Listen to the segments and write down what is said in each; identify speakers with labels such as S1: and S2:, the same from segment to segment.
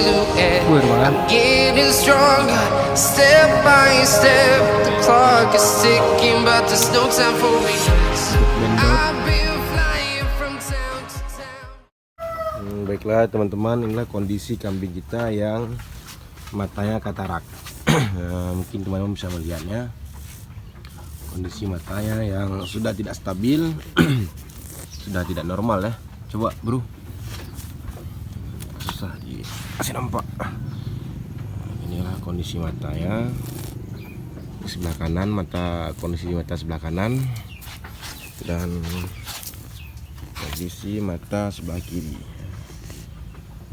S1: bukan. I'm getting stronger, step by step. The clock is ticking, but there's no time for me. I've been flying from town to town.
S2: Baiklah teman-teman, inilah kondisi kambing kita yang matanya katarak. Mungkin teman-teman bisa melihatnya, kondisi matanya yang sudah tidak stabil, sudah tidak normal ya. Coba bro, susah dikasih nampak. Inilah kondisi matanya di sebelah kanan, kondisi mata sebelah kanan, dan kondisi mata sebelah kiri.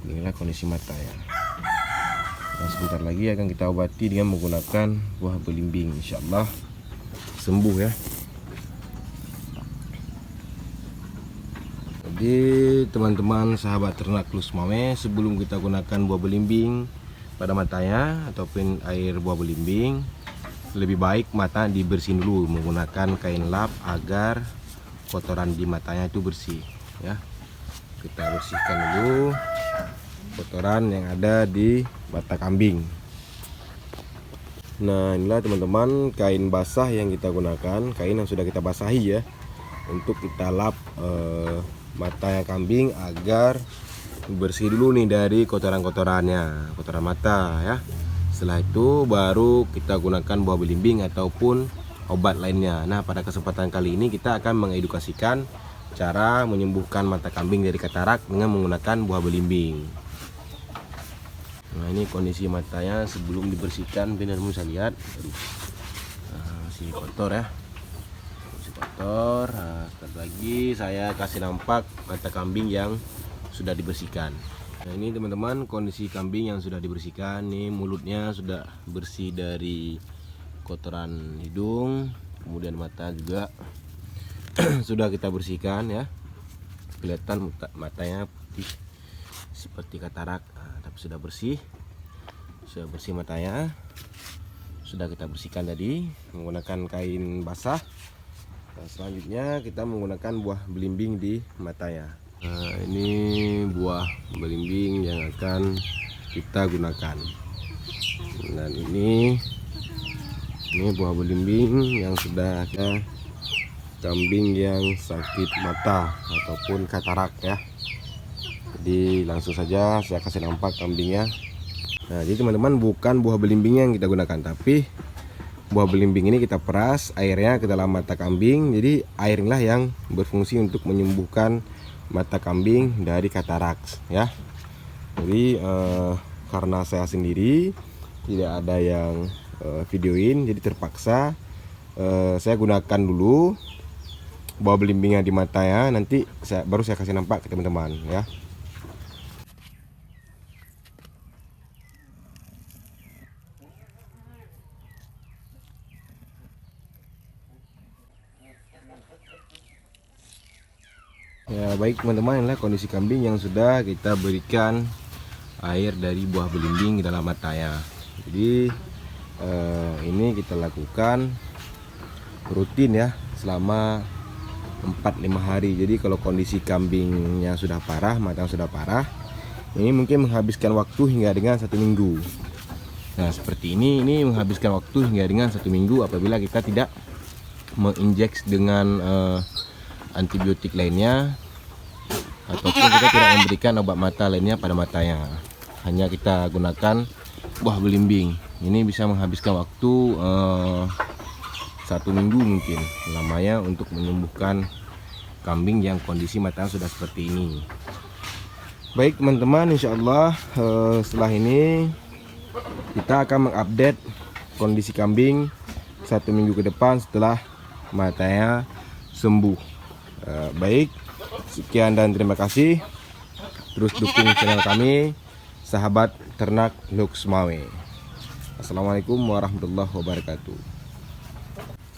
S2: Inilah kondisi mata ya. Nah, sebentar lagi akan kita obati dengan menggunakan buah belimbing. Insyaallah sembuh ya. Jadi teman-teman sahabat ternak Lusmawe, sebelum kita gunakan buah belimbing pada matanya ataupun air buah belimbing, lebih baik mata dibersihin dulu menggunakan kain lap agar kotoran di matanya itu bersih ya. Kita bersihkan dulu kotoran yang ada di mata kambing. Nah, inilah teman-teman kain basah yang kita gunakan, kain yang sudah kita basahi ya, untuk kita lap matanya kambing agar bersih dulu nih dari kotoran-kotorannya, kotoran mata ya. Setelah itu baru kita gunakan buah belimbing ataupun obat lainnya. Nah, pada kesempatan kali ini kita akan mengedukasikan cara menyembuhkan mata kambing dari katarak dengan menggunakan buah belimbing. Nah, ini kondisi matanya sebelum dibersihkan, benar bisa lihat. Masih kotor ya, masih kotor. Sekali lagi saya kasih nampak mata kambing yang sudah dibersihkan. Nah, ini teman-teman kondisi kambing yang sudah dibersihkan. Nih mulutnya sudah bersih dari kotoran hidung, kemudian mata juga sudah kita bersihkan ya. Kelihatan matanya putih seperti katarak, tapi sudah bersih matanya. Sudah kita bersihkan tadi menggunakan kain basah. Nah, selanjutnya kita menggunakan buah belimbing di matanya. Nah, ini buah belimbing yang akan kita gunakan. Dan ini buah belimbing yang sudah ada kambing yang sakit mata ataupun katarak ya. Jadi langsung saja saya kasih nampak kambingnya. Nah, jadi teman-teman bukan buah belimbingnya yang kita gunakan, tapi buah belimbing ini kita peras airnya ke dalam mata kambing. Jadi air inilah yang berfungsi untuk menyembuhkan mata kambing dari katarak ya. Jadi karena saya sendiri tidak ada yang videoin, jadi terpaksa saya gunakan dulu buah belimbingnya di mata ya. Nanti baru saya kasih nampak ke teman-teman ya. Ya, baik teman-teman, inilah kondisi kambing yang sudah kita berikan air dari buah belimbing ke dalam matanya. Jadi ini kita lakukan rutin ya selama 4-5 hari. Jadi kalau kondisi kambingnya sudah parah, matanya sudah parah, ini mungkin menghabiskan waktu hingga dengan 1 minggu. Nah, seperti ini menghabiskan waktu hingga dengan 1 minggu apabila kita tidak menginjek dengan antibiotik lainnya ataupun kita tidak memberikan obat mata lainnya pada matanya. Hanya kita gunakan buah belimbing. Ini bisa menghabiskan waktu 1 minggu mungkin lamanya untuk menyembuhkan kambing yang kondisi matanya sudah seperti ini. Baik teman-teman, insya Allah setelah ini kita akan mengupdate kondisi kambing 1 minggu ke depan setelah matanya sembuh. Baik, sekian dan terima kasih. Terus dukung channel kami, sahabat ternak Lusmawe. Assalamualaikum warahmatullahi wabarakatuh.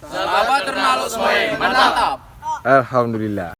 S3: Sahabat ternak Lusmawe, mantap.
S2: Alhamdulillah.